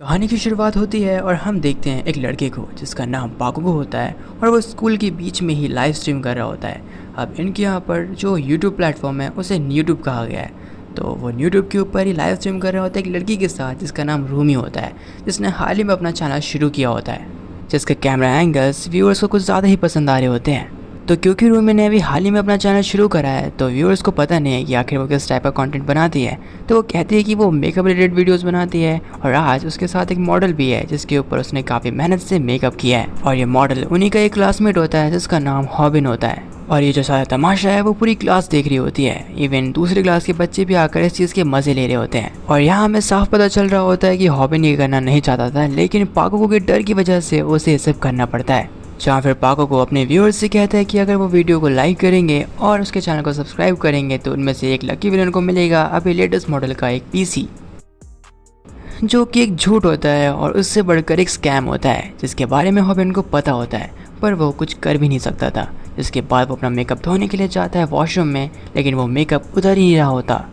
कहानी की शुरुआत होती है और हम देखते हैं एक लड़के को जिसका नाम पाकुगो होता है और वो स्कूल के बीच में ही लाइव स्ट्रीम कर रहा होता है। अब इनके यहाँ पर जो यूट्यूब प्लेटफॉर्म है उसे न्यूट्यूब कहा गया है। तो वो न्यूट्यूब के ऊपर ही लाइव स्ट्रीम कर रहा होता है एक लड़की के साथ जिसका नाम रूमी होता है, जिसने हाल ही में अपना चैनल शुरू किया होता है, जिसके कैमरा एंगल्स व्यूअर्स को कुछ ज़्यादा ही पसंद आ रहे होते हैं। तो क्योंकि रूमी ने अभी हाल ही में अपना चैनल शुरू करा है तो व्यूअर्स को पता नहीं है कि आखिर वो किस टाइप का कंटेंट बनाती है। तो वो कहती है कि वो मेकअप रिलेटेड वीडियोस बनाती है और आज उसके साथ एक मॉडल भी है जिसके ऊपर उसने काफ़ी मेहनत से मेकअप किया है। और ये मॉडल उन्हीं का एक क्लासमेट होता है जिसका नाम हॉबिन होता है। और ये जो सारा तमाशा है वो पूरी क्लास देख रही होती है। इवन दूसरी क्लास के बच्चे भी आकर इस चीज़ के मज़े ले रहे होते हैं। और यहाँ हमें साफ पता चल रहा होता है कि हॉबिन ये करना नहीं चाहता था, लेकिन पाकुगो के डर की वजह से उसे ये सब करना पड़ता है। जहाँ फिर पाकुगो अपने व्यूअर्स से कहता है कि अगर वो वीडियो को लाइक करेंगे और उसके चैनल को सब्सक्राइब करेंगे तो उनमें से एक लकी विनर को मिलेगा अभी लेटेस्ट मॉडल का एक पीसी, जो कि एक झूठ होता है और उससे बढ़कर एक स्कैम होता है जिसके बारे में हॉबिन को पता होता है, पर वो कुछ कर भी नहीं सकता था। जिसके बाद वो अपना मेकअप धोने के लिए जाता है वॉशरूम में, लेकिन वो मेकअप उधर ही नहीं रहा होता।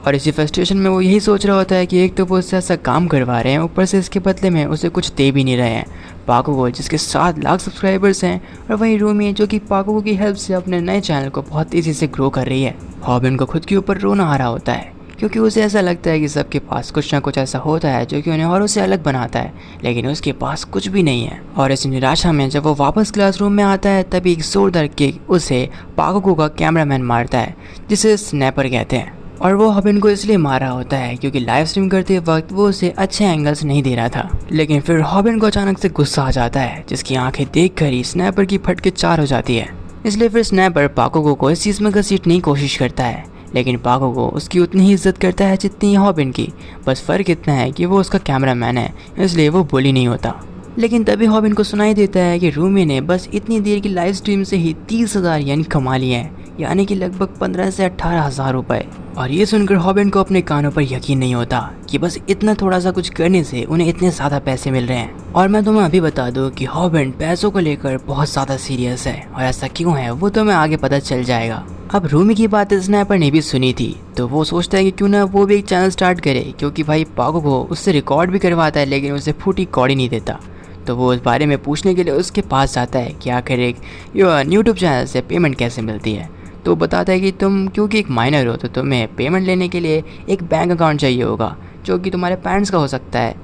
और इसी फ्रस्ट्रेशन में वो यही सोच रहा होता है कि एक तो वो उससे ऐसा काम करवा रहे हैं, ऊपर से इसके बदले में उसे कुछ दे भी नहीं रहे हैं। पाकुगो जिसके 7 लाख सब्सक्राइबर्स हैं और वहीं रूमी जो कि पाकुगो की हेल्प से अपने नए चैनल को बहुत तेज़ी से ग्रो कर रही है। हॉबिन को खुद के ऊपर रोना आ रहा होता है क्योंकि उसे ऐसा लगता है कि सबके पास कुछ ना कुछ ऐसा होता है जो कि उन्हें औरों से अलग बनाता है, लेकिन उसके पास कुछ भी नहीं है। और इस निराशा में जब वो वापस क्लासरूम में आता है तभी एक जोरदार किक उसे पाकुगो का कैमरामैन मारता है, जिसे स्नैपर कहते हैं। और वो हॉबिन को इसलिए मारा होता है क्योंकि लाइव स्ट्रीम करते वक्त वो उसे अच्छे एंगल्स नहीं दे रहा था। लेकिन फिर हॉबिन को अचानक से गुस्सा आ जाता है जिसकी आंखें देखकर ही स्नैपर की फटके 4 हो जाती है। इसलिए फिर स्नैपर पाकुगो को इस चीज़ में घसीटने की कोशिश करता है, लेकिन पाकुगो उसकी उतनी ही इज्जत करता है जितनी हॉबिन की। बस फ़र्क इतना है कि वो उसका कैमरामैन है, इसलिए वो बुली नहीं होता। लेकिन तभी हॉबिन को सुनाई देता है कि रूमी ने बस इतनी देर की लाइव स्ट्रीम से ही 30,000 येन कमा लिए हैं, यानी कि लगभग 15 से 18,000 रुपये। और ये सुनकर हॉबिन को अपने कानों पर यकीन नहीं होता कि बस इतना थोड़ा सा कुछ करने से उन्हें इतने ज़्यादा पैसे मिल रहे हैं। और मैं तुम्हें अभी बता दूं कि हॉबिन पैसों को लेकर बहुत ज़्यादा सीरियस है, और ऐसा क्यों है वो तुम्हें आगे पता चल जाएगा। अब रूमी की बात स्नैपर ने भी सुनी थी तो वो सोचता है कि क्यों ना वो भी एक चैनल स्टार्ट करे, क्योंकि भाई पाकुगो उससे रिकॉर्ड भी करवाता है लेकिन उसे फूटी कौड़ी नहीं देता। तो वो उस बारे में पूछने के लिए उसके पास जाता है कि आखिर एक यूट्यूब चैनल से पेमेंट कैसे मिलती है। तो बताता है कि तुम क्योंकि एक माइनर हो तो तुम्हें पेमेंट लेने के लिए एक बैंक अकाउंट चाहिए होगा जो कि तुम्हारे पेरेंट्स का हो सकता है।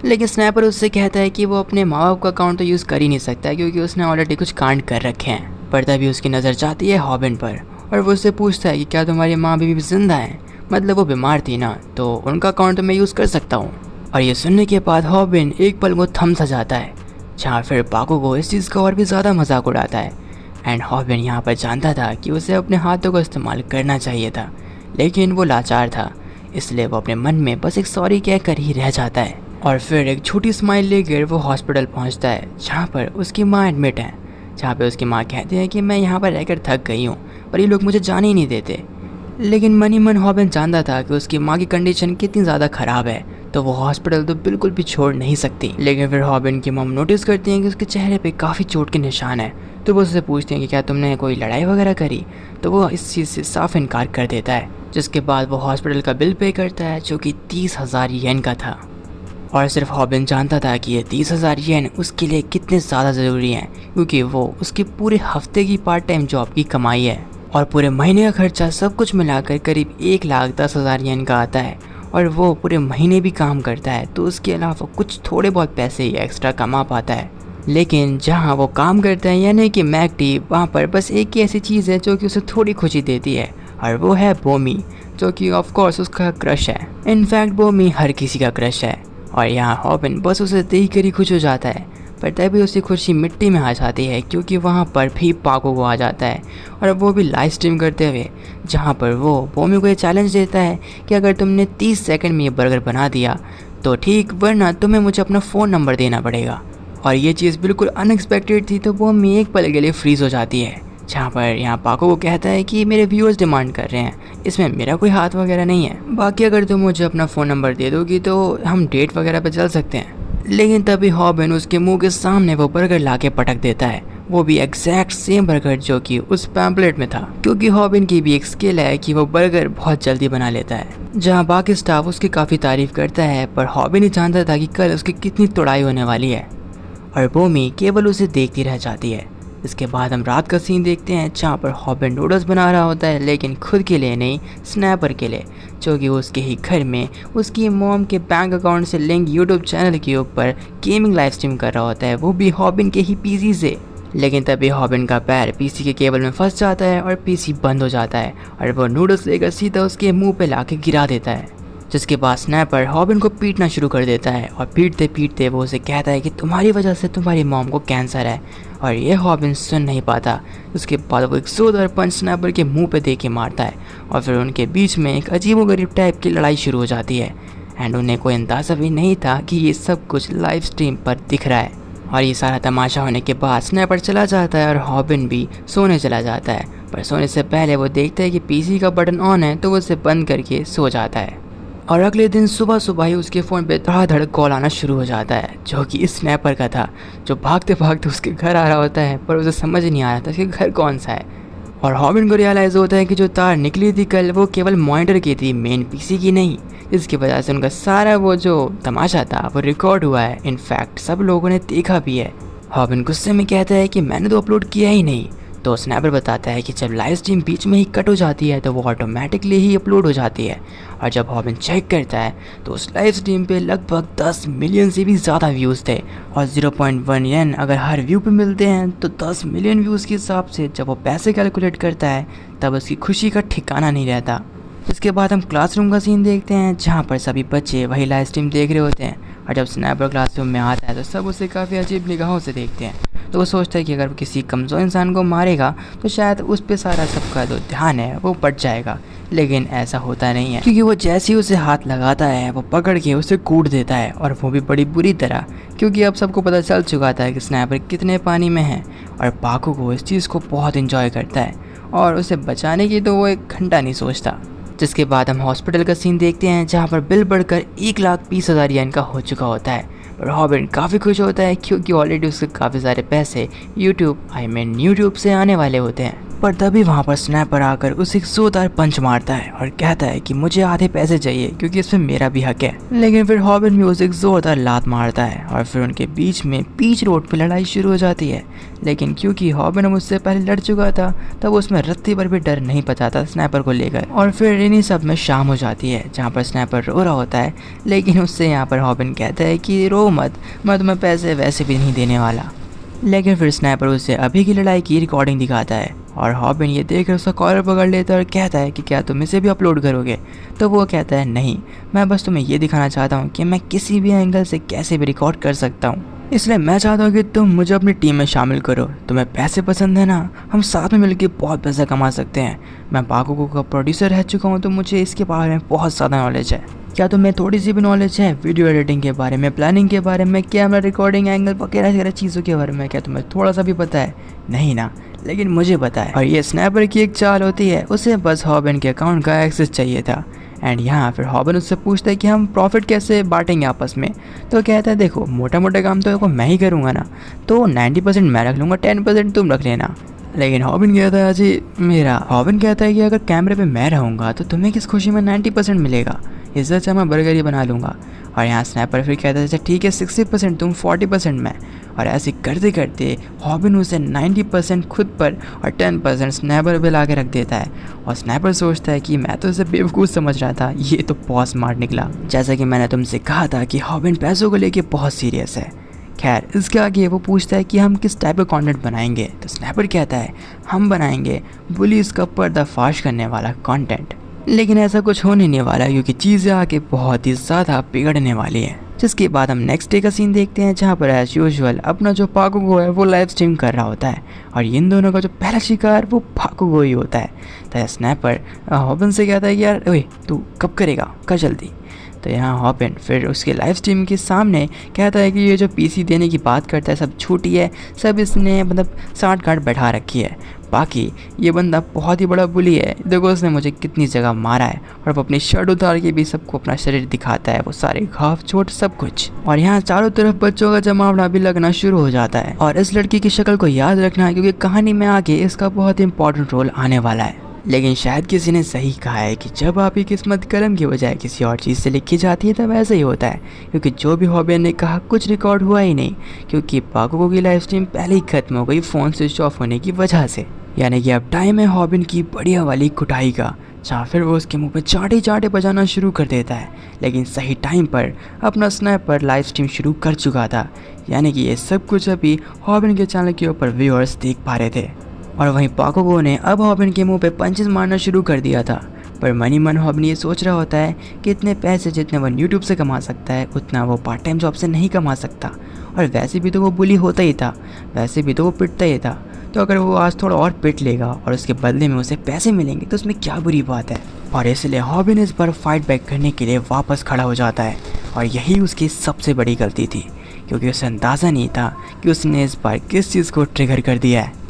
लेकिन स्नैपर उससे कहता है कि वो अपने माँ बाप का अकाउंट तो यूज़ कर ही नहीं सकता क्योंकि उसने ऑलरेडी कुछ कांड कर रखे हैं। पर तभी उसकी नज़र जाती है हॉबिन पर और वो उससे पूछता है कि क्या तुम्हारी माँ अभी भी जिंदा है, मतलब वो बीमार थी ना, तो उनका अकाउंट तो मैं यूज़ कर सकता हूँ। और ये सुनने के बाद हॉबिन एक पल को थम सा जाता है, जहाँ फिर पाकुगो इस चीज़ का और भी ज़्यादा मजाक उड़ाता है। एंड हॉबिन यहाँ पर जानता था कि उसे अपने हाथों का इस्तेमाल करना चाहिए था, लेकिन वो लाचार था, इसलिए वो अपने मन में बस एक सॉरी कहकर ही रह जाता है। और फिर एक छोटी स्माइल लेकर वो हॉस्पिटल पहुँचता है जहाँ पर उसकी माँ एडमिट है, जहाँ पे उसकी माँ कहती है कि मैं यहाँ पर रहकर थक गई हूँ पर ये लोग मुझे जाने ही नहीं देते। लेकिन मन ही मन हॉबिन जानता था कि उसकी माँ की कंडीशन कितनी ज़्यादा ख़राब है, तो वो हॉस्पिटल तो बिल्कुल भी छोड़ नहीं सकती। लेकिन फिर हॉबिन की मम नोटिस करती हैं कि उसके चेहरे पे काफ़ी चोट के निशान है, तो वो उससे पूछती हैं कि क्या तुमने कोई लड़ाई वगैरह करी, तो वो इस चीज़ से साफ इनकार कर देता है। जिसके बाद वो हॉस्पिटल का बिल पे करता है जो कि 30,000 येन का था। और सिर्फ हॉबिन जानता था कि ये 30,000 येन उसके लिए कितने ज़्यादा ज़रूरी हैं, क्योंकि वो उसके पूरे हफ्ते की पार्ट टाइम जॉब की कमाई है और पूरे महीने का खर्चा सब कुछ मिलाकर करीब 1,10,000 येन का आता है। और वो पूरे महीने भी काम करता है तो उसके अलावा कुछ थोड़े बहुत पैसे ही एक्स्ट्रा कमा पाता है। लेकिन जहाँ वो काम करता है यानी कि मैकडी, वहाँ पर बस एक ही ऐसी चीज़ है जो कि उसे थोड़ी खुशी देती है, और वो है बोमी, जो कि ऑफ कोर्स उसका क्रश है। इनफैक्ट बोमी हर किसी का क्रश है, और यहाँ हॉबिन बस उसे देख कर ही खुश हो जाता है। पर तभी उसकी खुशी मिट्टी में आ जाती है क्योंकि वहाँ पर भी पाकुगो आ जाता है, और वो भी लाइव स्ट्रीम करते हुए, जहाँ पर वो बोमी को ये चैलेंज देता है कि अगर तुमने 30 सेकंड में ये बर्गर बना दिया तो ठीक, वरना तुम्हें मुझे अपना फ़ोन नंबर देना पड़ेगा। और ये चीज़ बिल्कुल अनएक्सपेक्टेड थी तो बोमी एक पल के लिए फ्रीज़ हो जाती है, जहाँ पर यहाँ पाकुगो कहता है कि मेरे व्यूअर्स डिमांड कर रहे हैं, इसमें मेरा कोई हाथ वगैरह नहीं है, बाकी अगर तुम मुझे अपना फ़ोन नंबर दे दोगी तो हम डेट वगैरह पर चल सकते हैं। लेकिन तभी हॉबिन उसके मुंह के सामने वो बर्गर लाके पटक देता है, वो भी एग्जैक्ट सेम बर्गर जो कि उस पैम्पलेट में था, क्योंकि हॉबिन की भी एक स्किल है कि वो बर्गर बहुत जल्दी बना लेता है। जहाँ बाकी स्टाफ उसकी काफ़ी तारीफ करता है, पर हॉबिन ही जानता था कि कल उसकी कितनी तोड़ाई होने वाली है और बोमी केवल उसे देखती रह जाती है। इसके बाद हम रात का सीन देखते हैं जहाँ पर हॉबिन नूडल्स बना रहा होता है, लेकिन खुद के लिए नहीं, स्नैपर के लिए, जो कि उसके ही घर में उसकी मॉम के बैंक अकाउंट से लिंक यूट्यूब चैनल के ऊपर गेमिंग लाइव स्ट्रीम कर रहा होता है, वो भी हॉबिन के ही पीसी से। लेकिन तभी हॉबिन का पैर पीसी के केबल में फंस जाता है और पीसी बंद हो जाता है और वो नूडल्स लेकर सीधा उसके मुंह पे लाके गिरा देता है, जिसके बाद स्नैपर हॉबिन को पीटना शुरू कर देता है और पीटते पीटते वो उसे कहता है कि तुम्हारी वजह से तुम्हारी मॉम को कैंसर है, और ये हॉबिन सुन नहीं पाता। उसके बाद वो एक जोरदार पंच स्नैपर के मुंह पे दे के मारता है और फिर उनके बीच में एक अजीबोगरीब टाइप की लड़ाई शुरू हो जाती है एंड उन्हें कोई अंदाज़ा भी नहीं था कि ये सब कुछ लाइव स्ट्रीम पर दिख रहा है। और ये सारा तमाशा होने के बाद स्नैपर चला जाता है और हॉबिन भी सोने चला जाता है, पर सोने से पहले वो देखता है कि पीसी का बटन ऑन है तो वो उसे बंद करके सो जाता है। और अगले दिन सुबह सुबह ही उसके फ़ोन पे धड़ाधड़ कॉल आना शुरू हो जाता है, जो कि इस स्नैपर का था, जो भागते भागते उसके घर आ रहा होता है, पर उसे समझ नहीं आ रहा था कि घर कौन सा है। और हॉबिन को रियलाइज़ होता है कि जो तार निकली थी कल वो केवल मॉनिटर की थी, मेन पीसी की नहीं, जिसकी वजह से उनका सारा वो जो तमाशा था वो रिकॉर्ड हुआ है। इनफैक्ट सब लोगों ने देखा भी है। हॉबिन गुस्से में कहता है कि मैंने तो अपलोड किया ही नहीं, तो स्नैपर बताता है कि जब लाइव स्ट्रीम बीच में ही कट हो जाती है तो वो ऑटोमेटिकली ही अपलोड हो जाती है। और जब हॉबिन चेक करता है तो उस लाइव स्ट्रीम पे लगभग 10 मिलियन से भी ज़्यादा व्यूज़ थे, और 0.1 येन अगर हर व्यू पे मिलते हैं तो 10 मिलियन व्यूज़ के हिसाब से जब वो पैसे कैलकुलेट करता है तब उसकी खुशी का ठिकाना नहीं रहता। इसके बाद हम क्लासरूम का सीन देखते हैं जहाँ पर सभी बच्चे वही लाइव स्ट्रीम देख रहे होते हैं, और जब स्नैपर क्लासरूम में आता है तो सब उसे काफ़ी अजीब निगाहों से देखते हैं। तो वो सोचता है कि अगर वो किसी कमज़ोर इंसान को मारेगा तो शायद उस पर सारा सबका जो ध्यान है वो बढ़ जाएगा, लेकिन ऐसा होता नहीं है, क्योंकि वो जैसे ही उसे हाथ लगाता है वो पकड़ के उसे कूट देता है, और वो भी बड़ी बुरी तरह, क्योंकि अब सबको पता चल चुका था कि स्नैपर कितने पानी में है। और बाकुगो इस चीज़ को बहुत इंजॉय करता है और उसे बचाने की तो वो एक घंटा नहीं सोचता। जिसके बाद हम हॉस्पिटल का सीन देखते हैं जहाँ पर बिल बढ़कर 1,20,000 येन का हो चुका होता है, और हॉबिन काफ़ी खुश होता है क्योंकि ऑलरेडी उसके काफ़ी सारे पैसे यूट्यूब से आने वाले होते हैं। पर तभी वहाँ पर स्नैपर आकर उसे एक जोरदार पंच मारता है और कहता है कि मुझे आधे पैसे चाहिए क्योंकि इसमें मेरा भी हक है। लेकिन फिर हॉबिन भी उसे एक जोरदार लात मारता है और फिर उनके बीच में बीच रोड पर लड़ाई शुरू हो जाती है। लेकिन क्योंकि हॉबिन उससे पहले लड़ चुका था तब उसमें रत्ती भर भी डर नहीं बचा था स्नैपर को लेकर। और फिर इन्हीं सब में शाम हो जाती है जहाँ पर स्नैपर रो रहा होता है, लेकिन उससे यहाँ पर हॉबिन कहता है कि रो मत, मैं तुम्हें पैसे वैसे भी नहीं देने वाला। लेकिन फिर स्नैपर उसे अभी की लड़ाई की रिकॉर्डिंग दिखाता है और हॉबिन ये देखकर उसका कॉलर पकड़ लेता है और कहता है कि क्या तुम इसे भी अपलोड करोगे। तो वो कहता है नहीं, मैं बस तुम्हें ये दिखाना चाहता हूँ कि मैं किसी भी एंगल से कैसे भी रिकॉर्ड कर सकता हूँ, इसलिए मैं चाहता हूँ कि तुम मुझे अपनी टीम में शामिल करो। तुम्हें पैसे पसंद है ना, हम साथ में मिलकर बहुत पैसा कमा सकते हैं। मैं बाकुगो का प्रोड्यूसर रह चुका हूँ तो मुझे इसके बारे में बहुत ज़्यादा नॉलेज है। क्या तुम्हें थोड़ी सी भी नॉलेज है वीडियो एडिटिंग के बारे में, प्लानिंग के बारे में, कैमरा रिकॉर्डिंग एंगल वगैरह वगैरह चीज़ों के बारे में? क्या तुम्हें थोड़ा सा भी पता है? नहीं ना, लेकिन मुझे पता है। और ये स्नैपर की एक चाल होती है, उसे बस हॉबिन के अकाउंट का एक्सेस चाहिए था। एंड यहाँ फिर हॉबिन उससे पूछता है कि हम प्रॉफिट कैसे बांटेंगे आपस में। तो कहता है देखो मोटा मोटा काम तो मैं ही करूँगा ना, तो 90% मैं रख लूँगा, 10% तुम रख लेना। लेकिन हॉबिन कहता है जी मेरा। हॉबिन कहता है कि अगर कैमरे पे मैं रहूँगा तो तुम्हें किस खुशी में 90% मिलेगा, इससे अच्छा मैं बर्गर ही बना लूँगा। और यहाँ स्नैपर फिर कहता है अच्छा ठीक है 60% तुम, 40% मैं। और ऐसे करते करते हॉबिन उसे 90% खुद पर और 10% स्नैपर पे ला के रख देता है। और स्नैपर सोचता है कि मैं तो इसे बेवकूफ़ समझ रहा था, ये तो बहुत स्मार्ट निकला। जैसा कि मैंने तुमसे कहा था कि हॉबिन पैसों को लेके बहुत सीरियस है। खैर इसके आगे वो पूछता है कि हम किस टाइप का कंटेंट बनाएंगे। तो स्नैपर कहता है हम बनाएंगे पुलिस का पर्दाफाश करने वाला कंटेंट। लेकिन ऐसा कुछ होने नहीं वाला क्योंकि चीज़ें आगे बहुत ही ज़्यादा बिगड़ने वाली है। जिसके बाद हम नेक्स्ट डे का सीन देखते हैं जहाँ पर एज यूजुअल अपना जो बाकुगो है वो लाइव स्ट्रीम कर रहा होता है और इन दोनों का जो पहला शिकार वो बाकुगो ही होता है। तो स्नैपर हॉबिन से कहता है कि यार ओए तू कब करेगा, कर जल्दी। तो यहाँ हॉबिन फिर उसके लाइव स्ट्रीम के सामने कहता है कि ये जो पीसी देने की बात करता है सब झूठी है, सब इसने मतलब साठ गांठ बैठा रखी है। बाकी ये बंदा बहुत ही बड़ा बुली है, देखो उसने मुझे कितनी जगह मारा है, और वो अपनी शर्ट उतार के भी सबको अपना शरीर दिखाता है, वो सारे घाव चोट सब कुछ। और यहाँ चारों तरफ बच्चों का जमावड़ा भी लगना शुरू हो जाता है। और इस लड़की की शक्ल को याद रखना है, क्योंकि कहानी में आगे इसका बहुत इंपॉर्टेंट रोल आने वाला है। लेकिन शायद किसी ने सही कहा है कि जब आपकी किस्मत कलम की बजाय किसी और चीज़ से लिखी जाती है तब ऐसा ही होता है, क्योंकि जो भी हॉबिन ने कहा कुछ रिकॉर्ड हुआ ही नहीं, क्योंकि बाकुगो की लाइव स्ट्रीम पहले ही खत्म हो गई फ़ोन स्विच ऑफ होने की वजह से। यानी कि अब टाइम है हॉबिन की बढ़िया वाली कुटाई का, जहाँ फिर वो उसके मुंह पे चाटे चाटे बजाना शुरू कर देता है। लेकिन सही टाइम पर अपना स्नैपर लाइव स्ट्रीम शुरू कर चुका था, यानी कि ये सब कुछ अभी हॉबिन के चैनल के ऊपर व्यूअर्स देख पा रहे थे। और वहीं बाकुगो ने अब हॉबिन के मुंह पे पंचेस मारना शुरू कर दिया था। पर मनी मन हॉबिन ये सोच रहा होता है कि इतने पैसे जितने वो यूट्यूब से कमा सकता है उतना वो पार्ट टाइम जॉब से नहीं कमा सकता, और वैसे भी तो वो बुली होता ही था, वैसे भी तो वो पिटता ही था, तो अगर वो आज थोड़ा और पिट लेगा और उसके बदले में उसे पैसे मिलेंगे तो उसमें क्या बुरी बात है। और इसलिए हॉबिन इस बार फाइट बैक करने के लिए वापस खड़ा हो जाता है, और यही उसकी सबसे बड़ी गलती थी, क्योंकि उसे अंदाज़ा नहीं था कि उसने इस बार किस चीज़ को ट्रिगर कर दिया है।